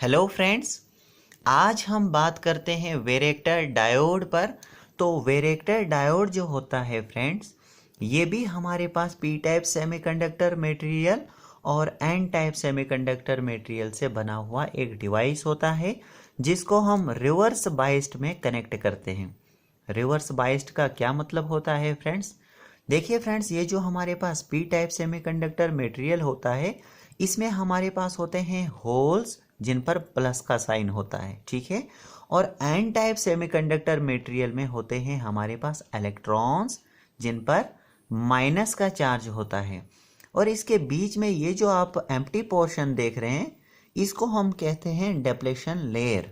Hello friends, आज हम बात करते हैं वेरेक्टर डायोड पर। तो वेरेक्टर डायोड जो होता है फ्रेंड्स, ये भी हमारे पास पी टाइप सेमीकंडक्टर मटेरियल और एन टाइप सेमीकंडक्टर मटेरियल से बना हुआ एक डिवाइस होता है, जिसको हम रिवर्स बाइस्ड में कनेक्ट करते हैं। रिवर्स बाइस्ड का क्या मतलब होता है फ्रेंड्स? देखिए फ्रेंड्स, ये जो हमारे पास पी टाइप सेमीकंडक्टर मटेरियल होता है, इसमें हमारे पास होते हैं होल्स जिन पर प्लस का साइन होता है, ठीक है। और एन टाइप सेमीकंडक्टर मटेरियल में होते हैं हमारे पास इलेक्ट्रॉन्स जिन पर माइनस का चार्ज होता है। और इसके बीच में ये जो आप एम्प्टी पोर्शन देख रहे हैं, इसको हम कहते हैं डेप्लेशन लेयर,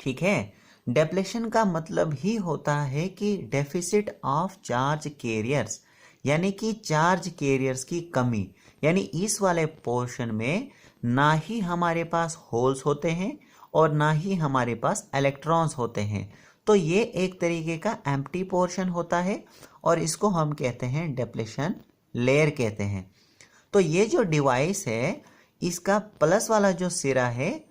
ठीक है। डेप्लेशन का मतलब ही होता है कि डेफिसिट ऑफ चार्ज कैरियर्स, यानी कि चार्ज कैरियर्स की कमी। यानी इस वाले पोर्शन में ना ही हमारे पास होल्स होते हैं और ना ही हमारे पास इलेक्ट्रॉन्स होते हैं। तो ये एक तरीके का एम्प्टी पोर्शन होता है और इसको हम कहते हैं डेप्लेशन लेयर कहते हैं। तो ये जो डिवाइस है, इसका प्लस वाला जो सिरा है,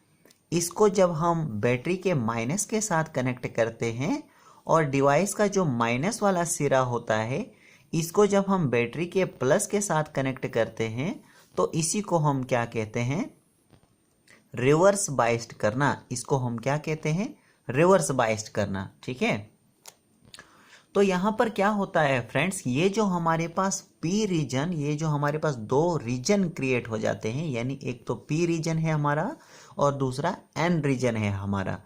इसको जब हम बैटरी के माइनस के साथ कनेक्ट करते हैं और डिवाइस का जो माइनस वाला सिरा होता है, इसको जब हम बैटरी के प्लस के साथ कनेक्ट करते हैं, तो इसी को हम क्या कहते हैं? रिवर्स बाइस्ड करना। इसको हम क्या कहते हैं? रिवर्स बाइस्ड करना, ठीक है। तो यहाँ पर क्या होता है फ्रेंड्स, ये जो हमारे पास पी रीजन, ये जो हमारे पास दो रीजन क्रिएट हो जाते हैं, यानी एक तो पी रीजन है हमारा और दूसरा एन रीजन है हमारा।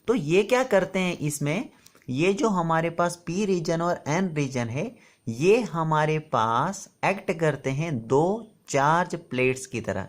तो ये क्या करते हैं इसमें, ये जो हमारे पास पी रीजन और एन रीजन है, ये हमारे पास एक्ट करते हैं दो चार्ज प्लेट्स की तरह।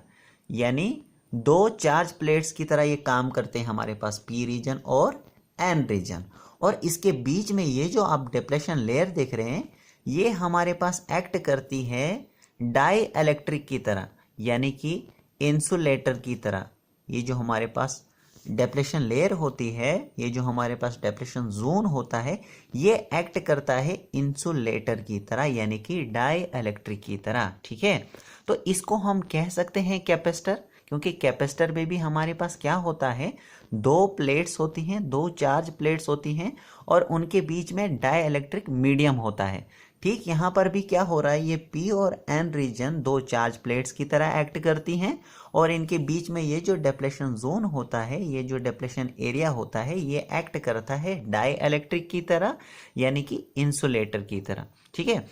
यानी दो चार्ज प्लेट्स की तरह ये काम करते हैं हमारे पास पी रीजन और एन रीजन। और इसके बीच में ये जो आप डिप्लेशन लेयर देख रहे हैं, ये हमारे पास एक्ट करती है डाई इलेक्ट्रिक की तरह, यानी कि इंसुलेटर की तरह। ये जो हमारे पास डिप्लेशन लेयर होती है, ये जो हमारे पास डिप्लेशन जोन होता है, ये एक्ट करता है इंसुलेटर की तरह, यानी कि डाई इलेक्ट्रिक की तरह, ठीक है। तो इसको हम कह सकते हैं कैपेसिटर, क्योंकि कैपेसिटर में भी हमारे पास क्या होता है, दो प्लेट्स होती हैं, दो चार्ज प्लेट्स होती हैं और उनके बीच में डाई इलेक्ट्रिक मीडियम होता है। ठीक यहाँ पर भी क्या हो रहा है, ये पी और एन रीजन दो चार्ज प्लेट्स की तरह एक्ट करती हैं और इनके बीच में ये जो डिप्लेशन जोन होता है, ये जो डिप्लेशन एरिया होता है, ये एक्ट करता है डाई इलेक्ट्रिक की तरह, यानी कि इंसुलेटर की तरह, ठीक है।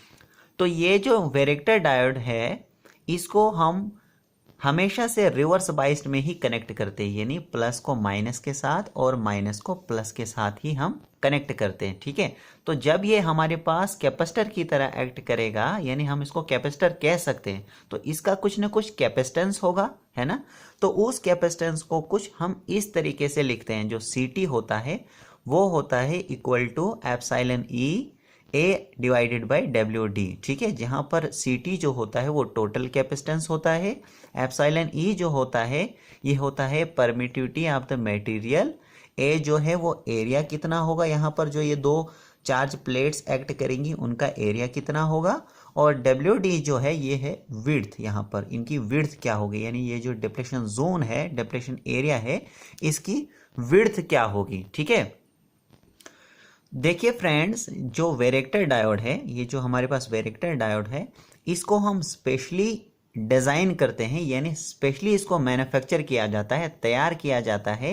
तो ये जो वेरेक्टर डायोड है, इसको हम हमेशा से रिवर्स बाइस्ड में ही कनेक्ट करते हैं, यानी प्लस को माइनस के साथ और माइनस को प्लस के साथ ही हम कनेक्ट करते हैं, ठीक है। तो जब ये हमारे पास कैपेसिटर की तरह एक्ट करेगा, यानी हम इसको कैपेसिटर कह सकते हैं, तो इसका कुछ ना कुछ कैपेसिटेंस होगा, है ना। तो उस कैपेसिटेंस को कुछ हम इस तरीके से लिखते हैं, जो CT होता है वो होता है equal to epsilon E A divided by WD, ठीक है। जहाँ पर CT जो होता है वो टोटल कैपेसिटेंस होता है, एप्सिलॉन ई जो होता है ये होता है परमिटिविटी ऑफ द मटेरियल, ए जो है वो एरिया कितना होगा, यहाँ पर जो ये दो चार्ज प्लेट्स एक्ट करेंगी उनका एरिया कितना होगा, और WD जो है ये है विड्थ, यहाँ पर इनकी विड्थ क्या होगी, यानी ये जो डिप्लेशन जोन है, डिप्लेशन एरिया है, इसकी विड्थ क्या होगी, ठीक है। देखिए फ्रेंड्स, जो वेरेक्टर डायोड है, ये जो हमारे पास वेरेक्टर डायोड है, इसको हम स्पेशली डिज़ाइन करते हैं, यानी स्पेशली इसको मैन्युफैक्चर किया जाता है, तैयार किया जाता है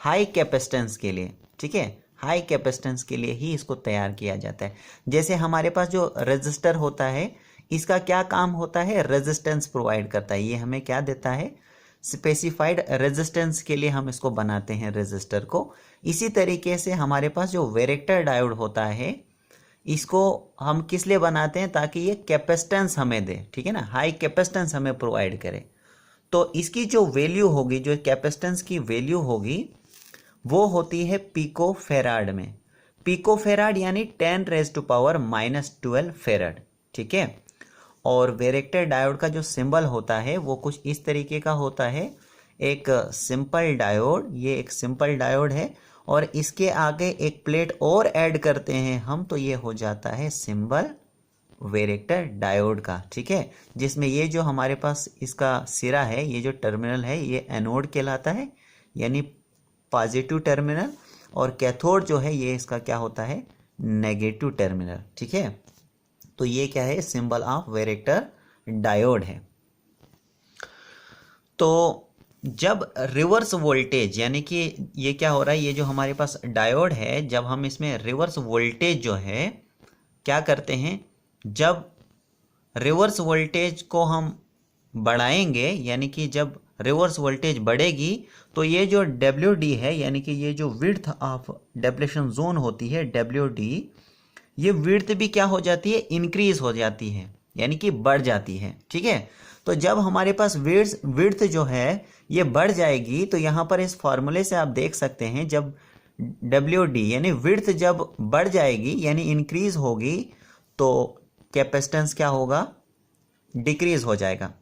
हाई कैपेसिटेंस के लिए, ठीक है। हाई कैपेसिटेंस के लिए ही इसको तैयार किया जाता है। जैसे हमारे पास जो रजिस्टर होता है, इसका क्या काम होता है, रेजिस्टेंस प्रोवाइड करता है। ये हमें क्या देता है, स्पेसिफाइड रेजिस्टेंस के लिए हम इसको बनाते हैं रजिस्टर को। इसी तरीके से हमारे पास जो वेरेक्टर डायोड होता है, इसको हम किस लिए बनाते हैं, ताकि ये कैपेसिटेंस हमें दे, ठीक है ना, हाई कैपेसिटेंस हमें प्रोवाइड करे। तो इसकी जो वैल्यू होगी, जो कैपेसिटेंस की वैल्यू होगी, वो होती है पिको फेराड में। पिको फेराड यानी 10⁻⁻12 फेराड, ठीक है। और वेरेक्टर डायोड का जो सिंबल होता है वो कुछ इस तरीके का होता है, एक सिंपल डायोड, ये एक सिंपल डायोड है और इसके आगे एक प्लेट और ऐड करते हैं हम, तो ये हो जाता है सिंबल वेरेक्टर डायोड का, ठीक है। जिसमें ये जो हमारे पास इसका सिरा है, ये जो टर्मिनल है, ये एनोड कहलाता है, यानी पॉजिटिव टर्मिनल, और कैथोड जो है ये इसका क्या होता है, नेगेटिव टर्मिनल। ठीक है, तो ये क्या है, सिंबल ऑफ वेरेक्टर डायोड है। तो जब रिवर्स वोल्टेज, यानी कि ये क्या हो रहा है, ये जो हमारे पास डायोड है, जब हम इसमें रिवर्स वोल्टेज जो है क्या करते हैं, जब रिवर्स वोल्टेज को हम बढ़ाएंगे, यानी कि जब रिवर्स वोल्टेज बढ़ेगी तो ये जो WD है, यानी कि ये जो विड्थ ऑफ डेप्लेशन जोन होती है WD, ये विड्थ भी क्या हो जाती है, इंक्रीज हो जाती है, यानी कि बढ़ जाती है। ठीक है, तो जब हमारे पास विड्थ जो है ये बढ़ जाएगी, तो यहाँ पर इस फॉर्मूले से आप देख सकते हैं, जब WD यानी विड्थ जब बढ़ जाएगी यानी इंक्रीज होगी, तो कैपेसिटेंस क्या होगा, डिक्रीज हो जाएगा।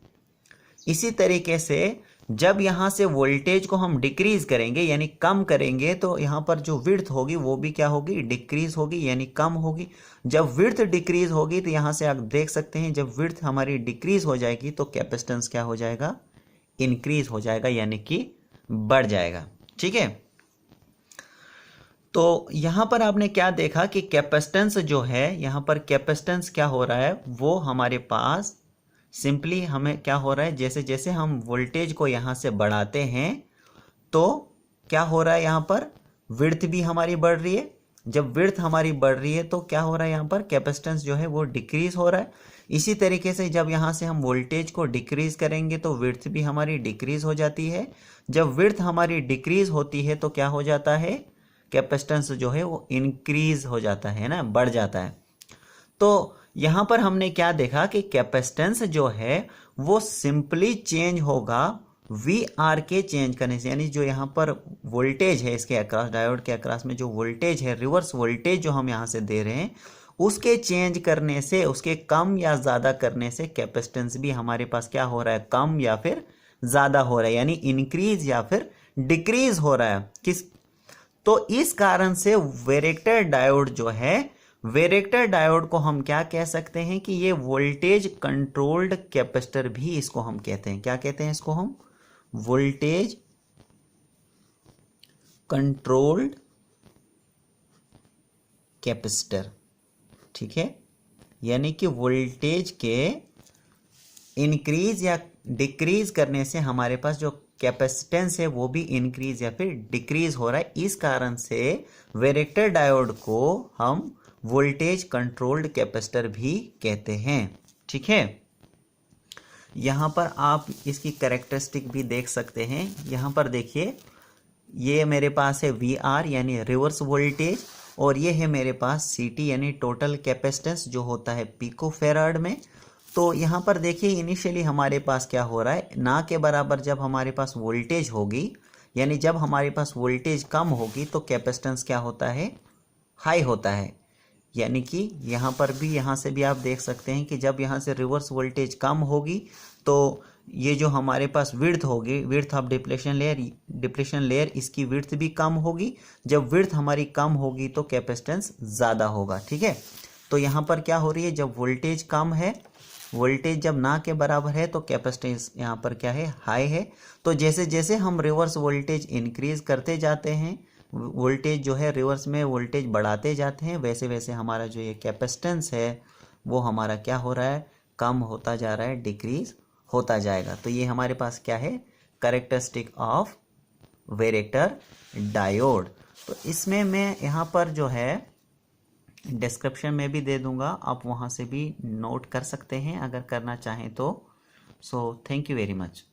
इसी तरीके से जब यहाँ से वोल्टेज को हम डिक्रीज करेंगे यानी कम करेंगे, तो यहाँ पर जो विड्थ होगी वो भी क्या होगी, डिक्रीज होगी, यानी कम होगी। जब विड्थ डिक्रीज होगी तो यहाँ से आप देख सकते हैं, जब विड्थ हमारी डिक्रीज हो जाएगी तो कैपेसिटेंस क्या हो जाएगा, इंक्रीज हो जाएगा, यानी कि बढ़ जाएगा। ठीक है, तो यहाँ पर आपने क्या देखा कि कैपेसिटेंस जो है, यहाँ पर कैपेसिटेंस क्या हो रहा है, वो हमारे पास सिंपली हमें क्या हो रहा है, जैसे जैसे हम वोल्टेज को यहाँ से बढ़ाते हैं तो क्या हो रहा है, यहाँ पर विड्थ भी हमारी बढ़ रही है। जब विड्थ हमारी बढ़ रही है तो क्या हो रहा है, यहाँ पर कैपेसिटेंस जो है वो डिक्रीज हो रहा है। इसी तरीके से जब यहाँ से हम वोल्टेज को डिक्रीज करेंगे तो विड्थ भी हमारी डिक्रीज हो जाती है। जब विड्थ हमारी डिक्रीज होती है तो क्या हो जाता है, कैपेसिटेंस जो है वो इंक्रीज हो जाता है ना, बढ़ जाता है। तो यहाँ पर हमने क्या देखा कि कैपेसिटेंस जो है वो सिंपली चेंज होगा VR के चेंज करने से, यानी जो यहाँ पर वोल्टेज है इसके अक्रॉस, डायोड के अक्रॉस में जो वोल्टेज है, रिवर्स वोल्टेज जो हम यहाँ से दे रहे हैं, उसके चेंज करने से, उसके कम या ज़्यादा करने से कैपेसिटेंस भी हमारे पास क्या हो रहा है, कम या फिर ज़्यादा हो रहा है, यानी इंक्रीज या फिर डिक्रीज हो रहा है। तो इस कारण से वेरेक्टर डायोड जो है, वेरेक्टर डायोड को हम क्या कह सकते हैं कि ये वोल्टेज कंट्रोल्ड कैपेसिटर भी इसको हम कहते हैं। क्या कहते हैं इसको हम, वोल्टेज कंट्रोल्ड कैपेसिटर। ठीक है, यानी कि वोल्टेज के इंक्रीज या डिक्रीज करने से हमारे पास जो कैपेसिटेंस है वो भी इंक्रीज या फिर डिक्रीज हो रहा है। इस कारण से वेरेक्टर डायोड को हम वोल्टेज कंट्रोल्ड कैपेसिटर भी कहते हैं। ठीक है, यहाँ पर आप इसकी कैरेक्टरिस्टिक भी देख सकते हैं। यहाँ पर देखिए, ये मेरे पास है VR यानी रिवर्स वोल्टेज, और ये है मेरे पास CT यानी टोटल कैपेसिटेंस जो होता है पिकोफेराड में। तो यहाँ पर देखिए, इनिशियली हमारे पास क्या हो रहा है, ना के बराबर जब हमारे पास वोल्टेज होगी, यानी जब हमारे पास वोल्टेज कम होगी तो कैपेसिटेंस क्या होता है, हाई होता है। यानी कि यहाँ पर भी, यहाँ से भी आप देख सकते हैं कि जब यहाँ से रिवर्स वोल्टेज कम होगी तो ये जो हमारे पास विड्थ होगी, विड्थ ऑफ डिप्लेशन लेयर, इसकी विड्थ भी कम होगी। जब विड्थ हमारी कम होगी तो कैपेसिटेंस ज़्यादा होगा। ठीक है, तो यहाँ पर क्या हो रही है, जब वोल्टेज कम है, वोल्टेज जब ना के बराबर है तो कैपेसिटेंस यहाँ पर क्या है, हाई है। तो जैसे जैसे हम रिवर्स वोल्टेज इंक्रीज करते जाते हैं, वोल्टेज जो है रिवर्स में वोल्टेज बढ़ाते जाते हैं, वैसे वैसे हमारा जो ये कैपेसिटेंस है वो हमारा क्या हो रहा है, कम होता जा रहा है, डिक्रीज होता जाएगा। तो ये हमारे पास क्या है, कैरेक्टरिस्टिक ऑफ वेरेक्टर डायोड। तो इसमें मैं यहाँ पर जो है डिस्क्रिप्शन में भी दे दूंगा, आप वहाँ से भी नोट कर सकते हैं अगर करना चाहें तो। So thank you very much.